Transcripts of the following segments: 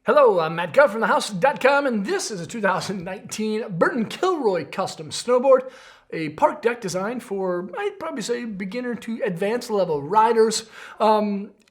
Hello, I'm Matt Gutt from thehouse.com, and this is a 2019 Burton Kilroy Custom Snowboard, a park deck design for, I'd probably say, beginner to advanced level riders.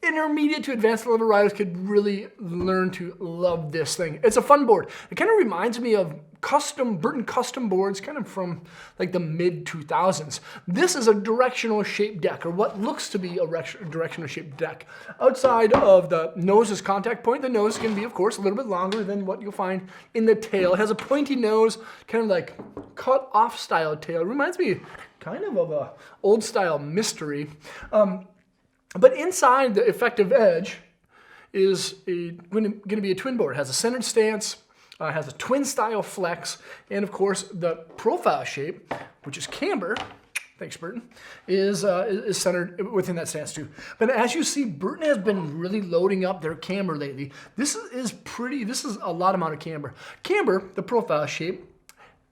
Intermediate to advanced level riders could really learn to love this thing. It's a fun board. It kind of reminds me of Burton custom boards kind of from like the mid 2000s. This is a directional shaped deck, or what looks to be a directional shaped deck. Outside of the nose's contact point, the nose can be, of course, a little bit longer than what you'll find in the tail. It has a pointy nose, kind of like cut off style tail. It reminds me kind of a old style mystery. But inside the effective edge is going to be a twin board. It has a centered stance, has a twin style flex, and of course the profile shape, which is camber, thanks Burton, is centered within that stance too. But as you see, Burton has been really loading up their camber lately. This is a lot amount of camber. Camber, the profile shape,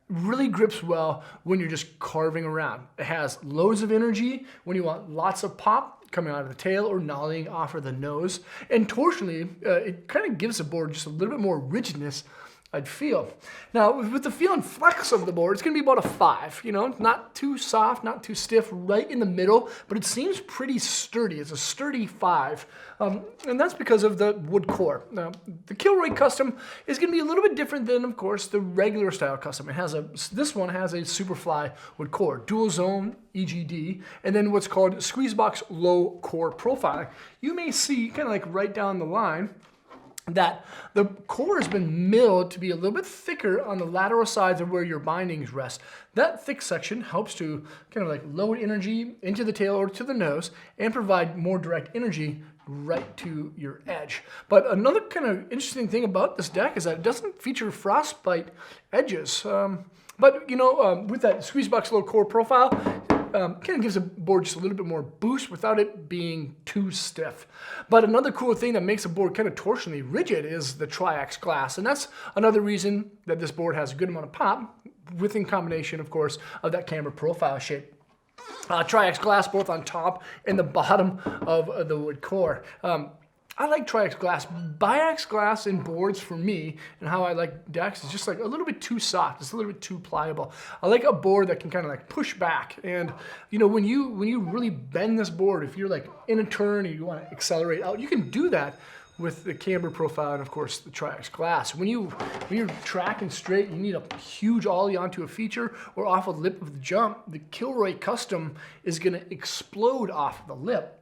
really grips well when you're just carving around. It has loads of energy when you want lots of pop coming out of the tail or nollying off of the nose. And torsionally, it kind of gives the board just a little bit more rigidness, I'd feel. Now, with the feel and flex of the board, it's going to be about a 5. You know, not too soft, not too stiff, right in the middle, but it seems pretty sturdy. It's a sturdy 5, and that's because of the wood core. Now, the Kilroy Custom is going to be a little bit different than, of course, the regular style Custom. This one has a SuperFly wood core, dual zone EGD, and then what's called squeezebox low core profiling. You may see kind of like right down the line that the core has been milled to be a little bit thicker on the lateral sides of where your bindings rest. That thick section helps to kind of like load energy into the tail or to the nose and provide more direct energy right to your edge. But another kind of interesting thing about this deck is that it doesn't feature frostbite edges. But you know, with that squeezebox low core profile, kind of gives the board just a little bit more boost without it being too stiff. But another cool thing that makes a board kind of torsionally rigid is the triax glass. And that's another reason that this board has a good amount of pop, within combination, of course, of that camber profile shape. Triax glass both on top and the bottom of the wood core. I like triax glass. Biax glass in boards for me, and how I like decks, is just like a little bit too soft. It's a little bit too pliable. I like a board that can kind of like push back. And you know, when you really bend this board, if you're like in a turn and you want to accelerate out, you can do that with the camber profile and of course the triax glass. When you're tracking straight, you need a huge ollie onto a feature or off a lip of the jump. The Kilroy Custom is going to explode off the lip.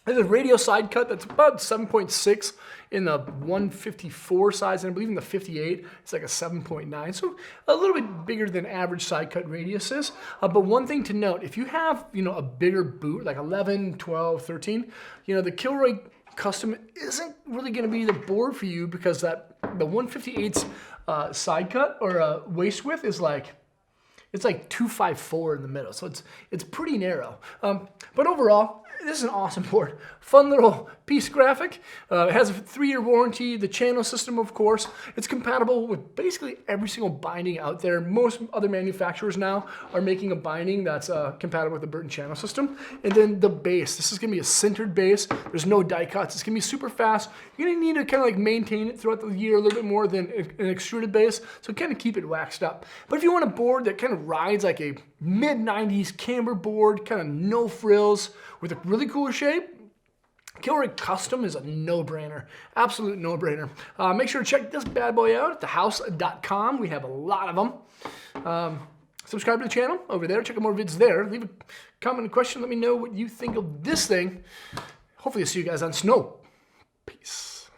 There's a radial side cut that's about 7.6 in the 154 size, and I believe in the 58, it's like a 7.9. So a little bit bigger than average side cut radius is. But one thing to note, if you have, you know, a bigger boot, like 11, 12, 13, you know, the Kilroy Custom isn't really going to be the board for you because the 158's side cut or waist width is like, it's like 254 in the middle, so it's pretty narrow. But overall, this is an awesome board. Fun little piece graphic. It has a 3-year warranty. The channel system, of course. It's compatible with basically every single binding out there. Most other manufacturers now are making a binding that's compatible with the Burton channel system. And then the base. This is going to be a sintered base. There's no die cuts. It's going to be super fast. You're going to need to kind of like maintain it throughout the year a little bit more than an extruded base. So kind of keep it waxed up. But if you want a board that kind of rides like a mid-90s camber board, kind of no frills, with a really cool shape, Kilroy Custom is a no-brainer. Absolute no-brainer. Make sure to check this bad boy out at thehouse.com. We have a lot of them. Subscribe to the channel over there. Check out more vids there. Leave a comment and question. Let me know what you think of this thing. Hopefully I'll see you guys on snow. Peace.